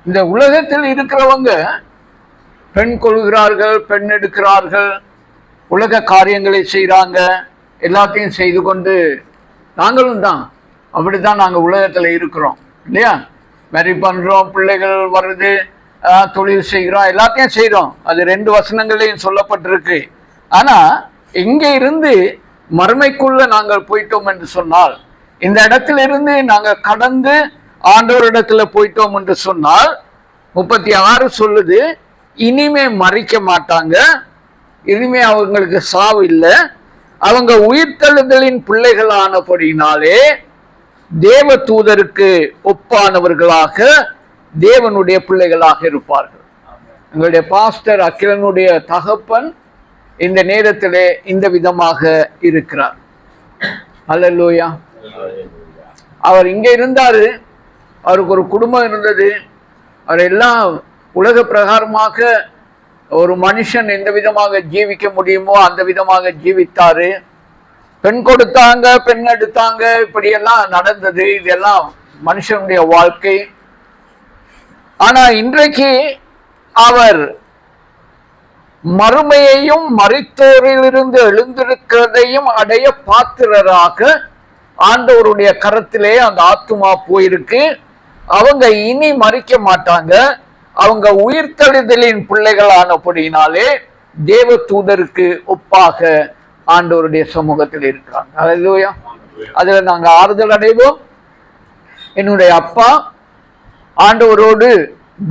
இந்த உலகத்தில் இருக்கிறவங்க பெண் கொள்கிறார்கள், பெண் எடுக்கிறார்கள், உலக காரியங்களை செய்கிறாங்க, எல்லாத்தையும் செய்து கொண்டு நாங்களும் தான் அப்படித்தான் நாங்கள் உலகத்தில் இருக்கிறோம் இல்லையா? மேரி பண்ணுறோம், பிள்ளைகள் வருது, தொழில் செய்கிறோம், எல்லாத்தையும் செய்கிறோம். அது 2 வசனங்களையும் சொல்லப்பட்டிருக்கு. ஆனால் இங்கே இருந்து மறுமைக்குள்ள நாங்கள் போயிட்டோம் என்று சொன்னால், இந்த இடத்திலிருந்து நாங்கள் கடந்து ஆண்டவரிடத்துல போயிட்டோம் என்று சொன்னால் 36 சொல்லுது, இனிமே மறிக்க மாட்டாங்க, இனிமே அவங்களுக்கு சாவு இல்லை, அவங்க உயிர்த்தெழுதலின் பிள்ளைகள் ஆனபடினாலே தேவ தூதருக்கு ஒப்பானவர்களாக தேவனுடைய பிள்ளைகளாக இருப்பார்கள். எங்களுடைய பாஸ்டர் அகிலனுடைய தகப்பன் இந்த நேரத்திலே இந்த விதமாக இருக்கிறார். அல்லேலூயா. அவர் இங்க இருந்தாரு, அவருக்கு ஒரு குடும்பம் இருந்தது, அவர் எல்லாம் உலக பிரகாரமாக ஒரு மனுஷன் எந்த விதமாக ஜீவிக்க முடியுமோ அந்த விதமாக ஜீவித்தாரு. பெண் கொடுத்தாங்க, பெண் எடுத்தாங்க, இப்படியெல்லாம் நடந்தது. இதெல்லாம் மனுஷனுடைய வாழ்க்கை. ஆனா இன்றைக்கு அவர் மறுமையையும் மரித்தோரிலிருந்து எழுந்திருக்கிறதையும் அடைய பாத்திரராக ஆண்டவருடைய கரத்திலே அந்த ஆத்துமா போயிருக்கு. அவங்க இனி மறிக்க மாட்டாங்க, அவங்க உயிர்த்தெழுதலின் பிள்ளைகளானபடினாலே தேவ தூதருக்கு ஒப்பாக ஆண்டவருடைய சமூகத்தில் இருக்கிறாங்க. அல்லேலூயா. அதுல நாங்க ஆறுதல் அடைவோம். என்னுடைய அப்பா ஆண்டவரோடு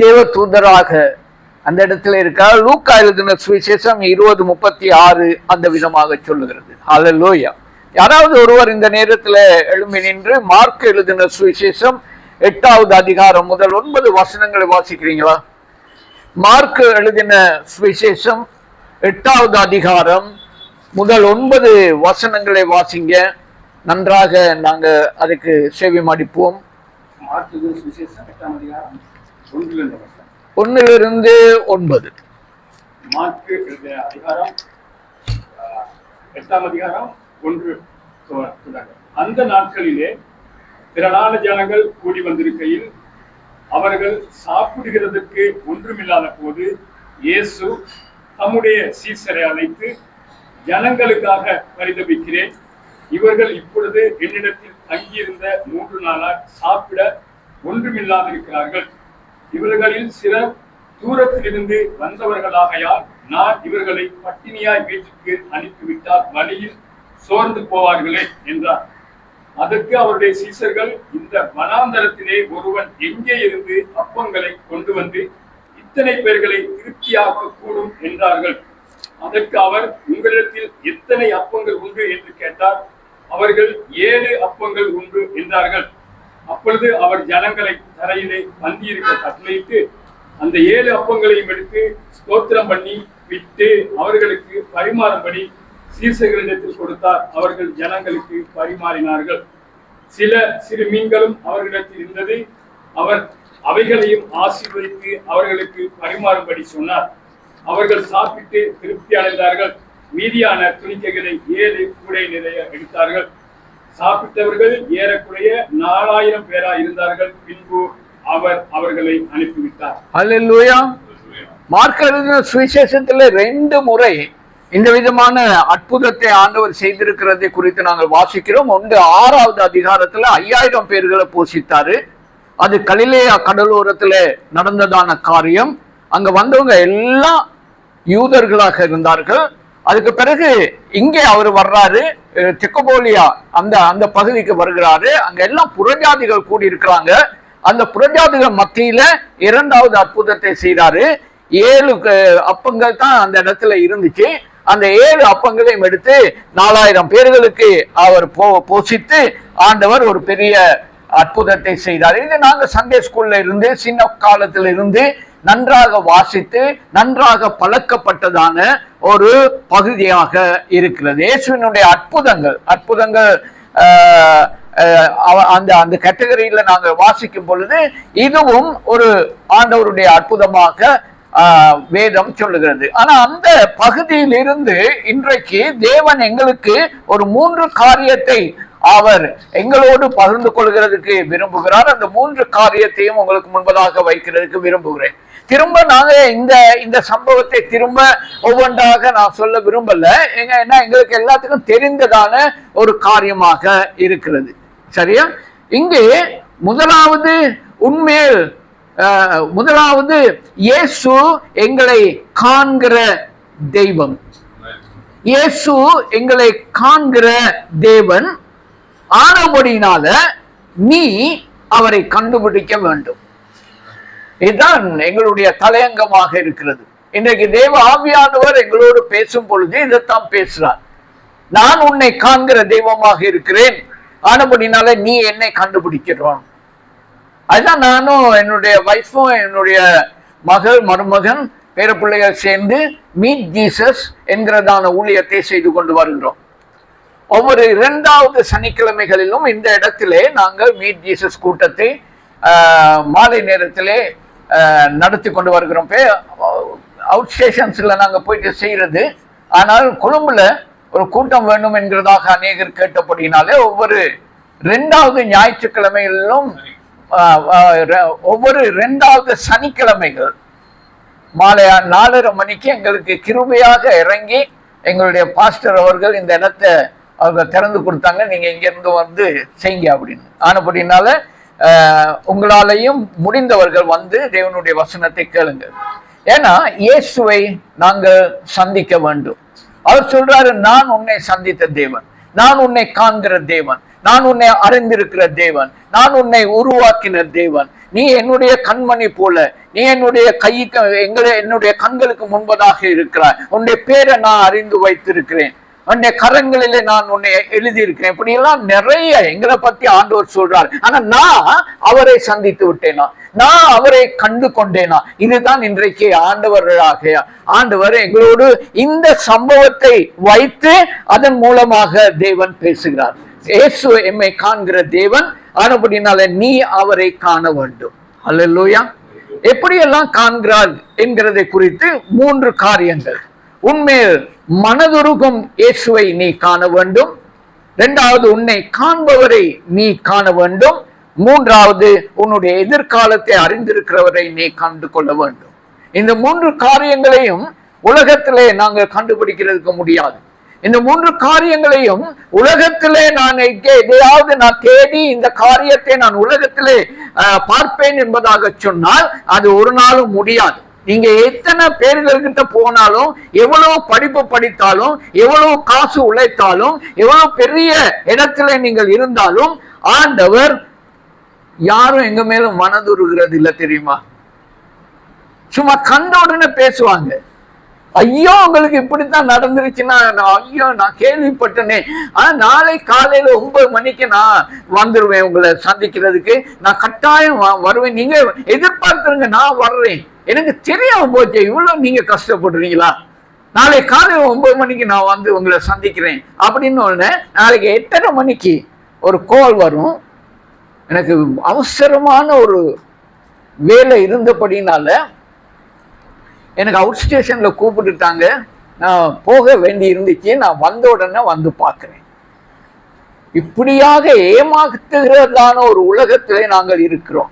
தேவ தூதராக அந்த இடத்துல இருக்கார். லூக்கா எழுதின சுவிசேஷம் 20:36 அந்த விதமாக சொல்லுகிறது. அல்லேலூயா. யாராவது ஒருவர் இந்த நேரத்துல எழும்பி நின்று மார்க் எழுதின சுவிசேஷம் 8வது அதிகாரம் முதல் 9 வசனங்களை வாசிக்கிறீங்களா? மார்க் எழுதின சுவிசேஷம் 8வது அதிகாரம் முதல் 9 வசனங்களை வாசிங்க. நன்றாக நாங்க அதுக்கு செவி மடிப்போம். 1 to 9. மார்க்கு அதிகாரம் 8ஆம் அதிகாரம் 1 தொடங்க. அந்த நாட்களிலே திரளான ஜனங்கள் கூடி வந்திருக்கையில் அவர்கள் சாப்பிடுகிறதற்கு ஒன்றுமில்லாத போது இயேசு தம்முடைய சீசரை அழைத்து, ஜனங்களுக்காக பரிதபிக்கிறேன், இவர்கள் இப்பொழுது என்னிடத்தில் தங்கியிருந்த 3 நாளாக சாப்பிட ஒன்றுமில்லாதிருக்கிறார்கள். இவர்களில் சிலர் தூரத்திலிருந்து வந்தவர்களாகையால் நான் இவர்களை பட்டினியாய் வீட்டுக்கு அனுப்பிவிட்டால் வழியில் சோர்ந்து போவார்களே என்றார். அதற்கு அவருடைய சீசர்கள், இந்த வனாந்தரத்திலே ஒருவன் எங்கே இருந்து அப்பங்களை கொண்டு வந்து இத்தனை பேர்களை திருப்தியாக்க கூடும் என்றார்கள். அதற்கு அவர், உங்களிடத்தில் எத்தனை அப்பங்கள் உண்டு என்று கேட்டார். அவர்கள் 7 அப்பங்கள் உண்டு என்றார்கள். அப்பொழுது அவர் ஜனங்களை தரையிலே பந்தியிருக்க கட்டளையிட்டு அந்த 7 அப்பங்களையும் எடுத்து ஸ்தோத்திரம் பண்ணி விட்டு அவர்களுக்கு பரிமாறும்படி சீசர்களிடத்தில் கொடுத்தார். அவர்கள் ஜனங்களுக்கு பரிமாறினார்கள். சில சிறு மீன்களும் அவர்களிடத்தில் இருந்தது. அவர் அவைகளையும் ஆசீர்வதித்து அவர்களுக்கு பரிமாறும்படி சொன்னார். அவர்கள் சாப்பிட்டு திருப்தி அடைந்தார்கள். மீதியான துணிக்கைகளை 7 கூடை நிறைய எடுத்தார்கள். சாப்பிட்டவர்கள் ஏறக்குறைய 4000 பேரா இருந்தார்கள். பின்பு அவர் அவர்களை அனுப்பிவிட்டார். அல்லேலூயா. மார்க் எழுதின சுவிசேஷத்துல 2 முறை இந்த விதமான அற்புதத்தை ஆண்டவர் செய்திருக்கிறதை குறித்து நாங்கள் வாசிக்கிறோம். 6வது அதிகாரத்துல 5000 பேர்களை போஷித்தாரு. அது கலிலேயா கடலோரத்துல நடந்ததான காரியம். அங்க வந்தவங்க எல்லாம் யூதர்களாக இருந்தார்கள். அதுக்கு பிறகு இங்கே அவர் வர்றாரு, தெக்கபோலியா அந்த பகுதிக்கு வருகிறாரு. அங்க எல்லாம் புறஜாதிகள் கூடி இருக்கிறாங்க. அந்த புறஜாதிகள் மத்தியில 2வது அற்புதத்தை செய்தாரு. 7 அப்பங்கள் தான் அந்த இடத்துல இருந்துச்சு. அந்த 7 அப்பங்களையும் எடுத்து 4000 பேர்களுக்கு அவர் போஷித்து ஆண்டவர் ஒரு பெரிய அற்புதத்தை செய்தார். இது நாங்க சண்டே ஸ்கூல்ல இருந்து சின்ன காலத்துல இருந்து நன்றாக வாசித்து நன்றாக பழக்கப்பட்டதான ஒரு பகுதியாக இருக்கிறது. இயேசுவினுடைய அற்புதங்கள் அந்த கேட்டகரியில நாங்க வாசிக்கும் பொழுது இதுவும் ஒரு ஆண்டவருடைய அற்புதமாக வேதம் சொல்லுகிறது. ஆனா அந்த பகுதியிலிருந்து இன்றைக்கு தேவன் எங்களுக்கு ஒரு 3 காரியத்தை அவர் எங்களோடு பகிர்ந்து கொள்கிறதுக்கு விரும்புகிறார். அந்த 3 காரியத்தையும் உங்களுக்கு முன்பதாக வைக்கிறதுக்கு விரும்புகிறேன். திரும்ப நாங்க இந்த சம்பவத்தை திரும்ப ஒவ்வொன்றாக நான் சொல்ல விரும்பல. ஏன்னா எங்களுக்கு எல்லாத்துக்கும் தெரிந்ததான ஒரு காரியமாக இருக்கிறது. சரியா? இங்கே முதலாவது உண்மையில் முதலாவது இயேசு எங்களை காண்கிற தெய்வம். இயேசு எங்களை காண்கிற தேவன் ஆனபடினால நீ அவரை கண்டுபிடிக்க வேண்டும். இதுதான் எங்களுடைய தலையங்கமாக இருக்கிறது. இன்றைக்கு தேவ ஆவியானவர் எங்களோடு பேசும் பொழுது இதைத்தான் பேசுறார். நான் உன்னை காண்கிற தெய்வமாக இருக்கிறேன், ஆனபடினால நீ என்னை கண்டுபிடிக்கிறோம். அதுதான் நானும் என்னுடைய வைஃபும் என்னுடைய மருமகன் பேரப்பிள்ளைகள் சேர்ந்து மீட் ஜீசஸ் என்கிறதான ஊழியத்தை செய்து கொண்டு வருகிறோம். ஒவ்வொரு 2வது சனிக்கிழமைகளிலும் இந்த இடத்திலே நாங்கள் மீட் ஜீசஸ் கூட்டத்தை மாலை நேரத்திலே நடத்தி கொண்டு வருகிறோம். அவுட் ஸ்டேஷன்ஸ்ல நாங்கள் போயிட்டு செய்யறது. ஆனால் கொழும்புல ஒரு கூட்டம் வேண்டும் என்கிறதாக அநேகர் கேட்டபடினாலே ஒவ்வொரு 2வது ஞாயிற்றுக்கிழமைகளிலும் ஒவ்வொரு 2வது சனிக்கிழமைகள் மாலை 4:30 மணிக்கு எங்களுக்கு கிருபையாக இறங்கி எங்களுடைய பாஸ்டர் அவர்கள் இந்த இடத்தை அவங்க திறந்து கொடுத்தாங்க. நீங்க இங்க இருந்து வந்து செய்யுங்க அப்படின்னு. ஆனபடினால உங்களாலையும் முடிந்தவர்கள் வந்து தேவனுடைய வசனத்தை கேளுங்க. ஏன்னா இயேசுவை நாங்கள் சந்திக்க வேண்டும். அவர் சொல்றாரு, நான் உன்னை சந்தித்த தேவன், நான் உன்னை காண்கிற தேவன், நான் உன்னை அறிந்திருக்கிற தேவன், நான் உன்னை உருவாக்கின தேவன், நீ என்னுடைய கண்மணி போல, நீ என்னுடைய என்னுடைய கண்களுக்கு முன்பதாக இருக்கிறாய், உன்னுடைய பேரை நான் அறிந்து வைத்திருக்கிறேன், உன்னுடைய கரங்களிலே நான் உன்னை எழுதியிருக்கிறேன். இப்படி எல்லாம் நிறைய எங்களை பத்தி ஆண்டவர் சொல்றார். ஆனா நான் அவரை சந்தித்து விட்டேனா, நான் அவரை கண்டு கொண்டேனா? இதுதான் இன்றைக்கு ஆண்டவர் எங்களோடு இந்த சம்பவத்தை வைத்து அதன் மூலமாக தேவன் பேசுகிறார். இயேசு எம்மை காண்கிற தேவன், ஆனபடினால நீ அவரை காண வேண்டும். அல்லேலூயா. எப்படியெல்லாம் காண்கிறார் என்கிறதை குறித்து 3 காரியங்கள். உண்மையில் மனதுருகும் இயேசுவை நீ காண வேண்டும். 2வது உன்னை காண்பவரை நீ காண வேண்டும். 3வது உன்னுடைய எதிர்காலத்தை அறிந்திருக்கிறவரை நீ கண்டு கொள்ள வேண்டும். இந்த 3 காரியங்களையும் உலகத்திலே நாங்கள் கண்டுபிடிக்கிறதுக்கு முடியாது. இந்த 3 காரியங்களையும் உலகத்திலே நான் எதையாவது நான் தேடி இந்த காரியத்தை நான் உலகத்திலே பார்ப்பேன் என்பதாக சொன்னால் அது ஒரு நாளும் முடியாது. நீங்க எத்தனை பேர்கள்கிட்ட போனாலும், எவ்வளவு படிப்பு படித்தாலும், எவ்வளவு காசு உழைத்தாலும், எவ்வளவு பெரிய இடத்துல நீங்கள் இருந்தாலும் ஆண்டவர் யாரும் எங்க மேலும் மனதுருகிறது இல்லை, தெரியுமா? சும்மா கண்ட உடனே பேசுவாங்க. ஐயோ உங்களுக்கு இப்படித்தான் நடந்துருச்சுன்னா, ஐயோ நான் கேள்விப்பட்டனே, நாளை காலையில 9 மணிக்கு நான் வந்துருவேன் உங்களை சந்திக்கிறதுக்கு, நான் கட்டாயம் வருவேன், நீங்க எதிர்பார்த்துருங்க, நான் வர்றேன், எனக்கு தெரியாம போச்சு இவ்வளவு நீங்க கஷ்டப்படுறீங்களா, நாளை காலையில 9 மணிக்கு நான் வந்து உங்களை சந்திக்கிறேன் அப்படின்னு உடனே நாளைக்கு 8:30 மணிக்கு ஒரு கால் வரும். எனக்கு அவசரமான ஒரு வேலை இருந்தபடினால எனக்கு அவுட் ஸ்டேஷன்ல கூப்பிட்டுட்டாங்க, நான் போக வேண்டி இருந்துச்சு, நான் வந்த உடனே வந்து பார்க்கிறேன். இப்படியாக ஏமாத்துகிறதான ஒரு உலகத்திலே நாங்கள் இருக்கிறோம்.